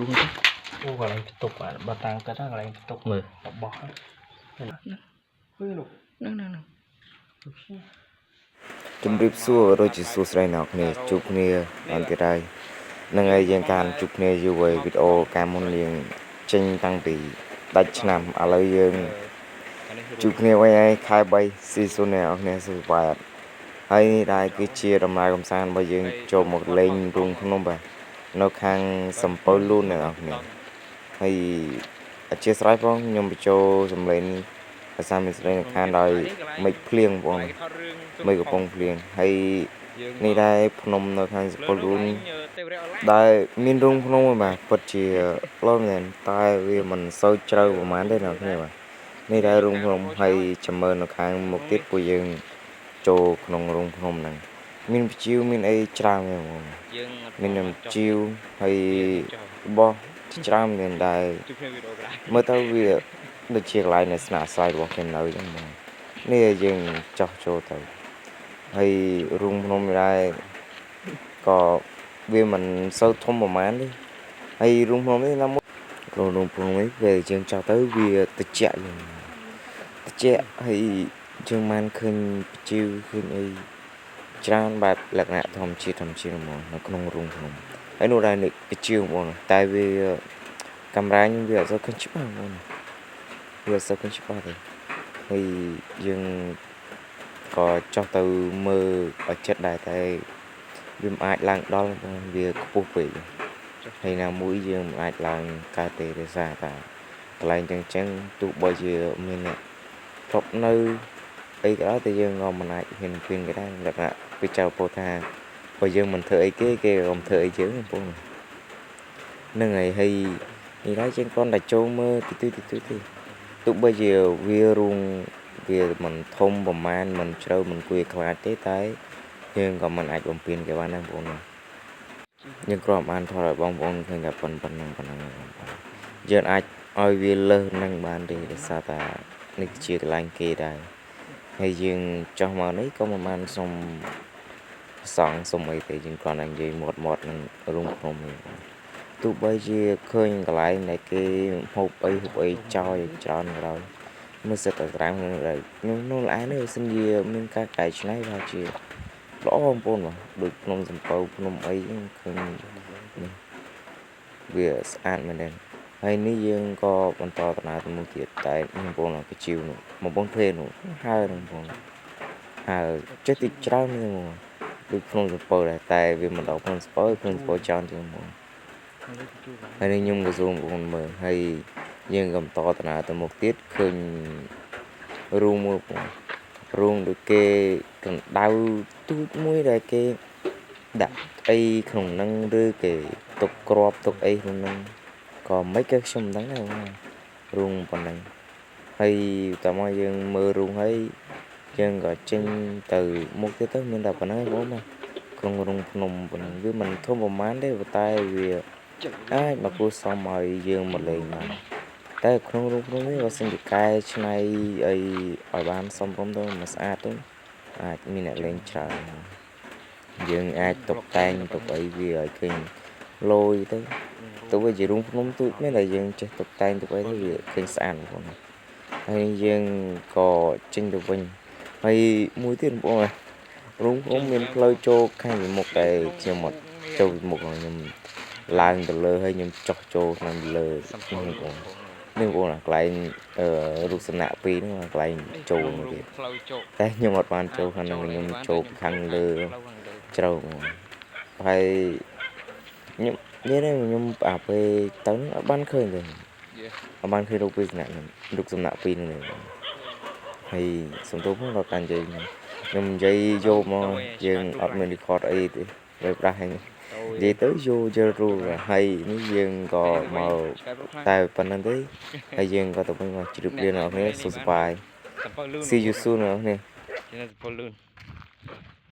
luôn chứ ô gọi là tục à bà tàng cái đó gọi là tục mờ bỏ nè ជំរាបសួររជាសួស្តីអ្នកគ្នាជួបគ្នាអន្តរាយនឹងហើយយើងការជួបគ្នាយូរហើយវីដេអូកាលមុនយើងចេញតាំងពីដាច់ឆ្នាំឥឡូវយើងជួបគ្នាវិញហើយខែ3ស៊ីស៊ុនអ្នកគ្នាសុខបាទហើយនេះដែរគឺជាដំណើរកំសាន្តរបស់យើងចូលមកលេងរូងភ្នំបាទនៅខាងសំពៅលូនអ្នកគ្នាហើយអធិស្ឋានផងខ្ញុំបញ្ចូលសម្លេងភាសាមានស្រីនៅខាងដោយមិចភ្លៀងបងមិចកំពុងភ្លៀងហើយនេះដែរភ្នំនៅខាងសំពៅលូនដែលមានរូងភ្នំបាទពិតជាល្អមែនតែវាមិនសូវជ្រៅប្រហែលទេអ្នកគ្នាបាទនេះដែររូងភ្នំហើយចាំមើលនៅខាងមុខទៀតពួកយើងចូលក្នុងរូងភ្នំហ្នឹងមានភ្ជាវមានអីច្រើនហ្មងមាននំជីវហើយរបស់ច្រើនមែនដែរមើលទៅវាដូចជាកន្លែងនៅស្នាក់អាស្រ័យរបស់គេនៅចឹងបងនេះយើងចោះចូលទៅហើយរូងភ្នំដែរក៏វាមិនសូវធំប្រហែលទេហើយរូងភ្នំនេះណាមួយរូងភ្នំនេះពេលយើងចោះទៅវាត្រជាក់ហើយយើងបានឃើញភ្ជាវឃើញអីច្រើនបែបលក្ខណៈធម្មជាតិហ្មងនៅក្នុងរូងភ្នំហើយនោះដែរនេះភ្ជាវហ្មងតែវាកាមេរ៉ាខ្ញុំវាអត់សូវឃើញច្បាស់ហ្មងវាអត់សូវឃើញច្បាស់ទេហើយយើងក៏ចោះទៅមើលឲ្យចិត្តដែរតែវាមិនអាចឡើងដល់វាខ្ពស់ពេកហើយណាមួយយើងមិនអាចឡើងកើតទេដោយសារតែកន្លែងចឹងទោះបីជាមានអ្នកធ្លាប់នៅអីក៏ដោយតែយើងក៏មិនអាចហ៊ានពេញក៏ដែរលក្ខណៈពីចៅពោលថាបើយើងមិនធ្វើអីគេក៏មិនធ្វើអីយើងបងហ្នឹងហើយនេះដែរយើងគ្រាន់តែចូលមើលទីទេទោះបីជាវារូងវាមិនធំប្រមាណមិនជ្រៅមិនគួរខ្លាចទេតែយើងក៏មិនអាចបំពេញគេបានដែរបងយើងគ្រាន់បានថតឲ្យបងប្អូនឃើញតែប៉ុណ្ណឹងយើងអាចឲ្យវាលើសនឹងបានទេដោយសារតែនេះជាកន្លែងគេដែរហើយយើងចោះមកនេះក៏មិនបានសុំអីទេយើងគ្រាន់តែនិយាយមាត់នឹងរូងភ្នំនេះទោះបីជាឃើញកន្លែងដែលគេហូបអីចោលច្រើនក៏ដោយមើលសិតតែត្រាំក្នុងនោះល្អនេះសិនជាមានការកែច្នៃថាជាល្អបងប្អូនបាទដូចភ្នំសំពៅភ្នំអីហ្នឹងឃើញនេះវាស្អាតមែនទេហើយនេះយើងក៏បន្តដំណើរទៅមុខទៀតតែបងប្អូនក៏ជីវនោះបងប្អូនភេទនោះហើបងប្អូនហើចេះទីច្រើនហ្នឹងដូចភ្នំសំពៅដែរតែវាមិនដល់ភ្នំសំពៅច្រើនជាងហ្មងហើយនេះខ្ញុំក៏zoomបងប្អូនមើលហើយយើងក៏បន្តដំណើរទៅមុខទៀតឃើញរូងមួយរូងដូចគេកណ្ដៅទូចមួយដែលគេដាក់អីក្នុងហ្នឹងឬគេទុកគ្រាប់ទុកអីក្នុងហ្នឹងក៏មិនគេខ្ញុំមិនដឹងដែររូងប៉ុណ្ណឹងហើយតើមកយើងមើលរូងហើយយើងក៏ចេញទៅមុខទៀតទៅមានតែប៉ុណ្ណឹងបងប្អូនក្នុងរូងភ្នំប៉ុណ្ណឹងវាមិនធំប្រហែលទេតែវាអាចមកគួរសមឲ្យយើងមកលេងបានតែក្នុងរូងភ្នំនេះបើសិនជាកែច្នៃអីឲ្យបានសមរម្យទៅមកស្អាតទៅអាចមានអ្នកលេងច្រើនយើងអាចតុបតែងទុកអីវាឲ្យឃើញលយទៅទោះបីជារូងភ្នំទូចមែនតែយើងចេះតុបតែងទុកអីទៅវាឃើញស្អាតបងប្អូនហើយយើងក៏ចេញទៅវិញហើយមួយទៀតបងប្អូនរូងភ្នំមានផ្លូវចូលខាងពីមុខតែខ្ញុំមកចូលពីមុខខ្ញុំឡើងទៅលើហើយខ្ញុំចុះចូលខាងលើបងប្អូននេះបងប្អូនកន្លែងរូបសំណាក់ពីរហ្នឹងកន្លែងចូលមួយទៀតតែខ្ញុំអត់បានចូលខាងហ្នឹងខ្ញុំចូលខាងលើជ្រៅហើយខ្ញុំខ្ញុំអាពេលទៅអត់បានឃើញទេអត់បានឃើញរូបពីសំណាក់រូបសំណាក់ពីរហ្នឹងហើយសំទោសផងដល់ការនិយាយខ្ញុំនិយាយយកមកយើងអត់មាន record អីទេលើប្រាស់ហ្នឹងនិយាយទៅយករូបហើយនេះយើងក៏មកតែប៉ុណ្្នឹងទេហើយយើងក៏ទៅវិញមកជ្រាបលាអ្នកនរគ្នាសុខសប្បាយ See you soon អ្នកនរគ្នា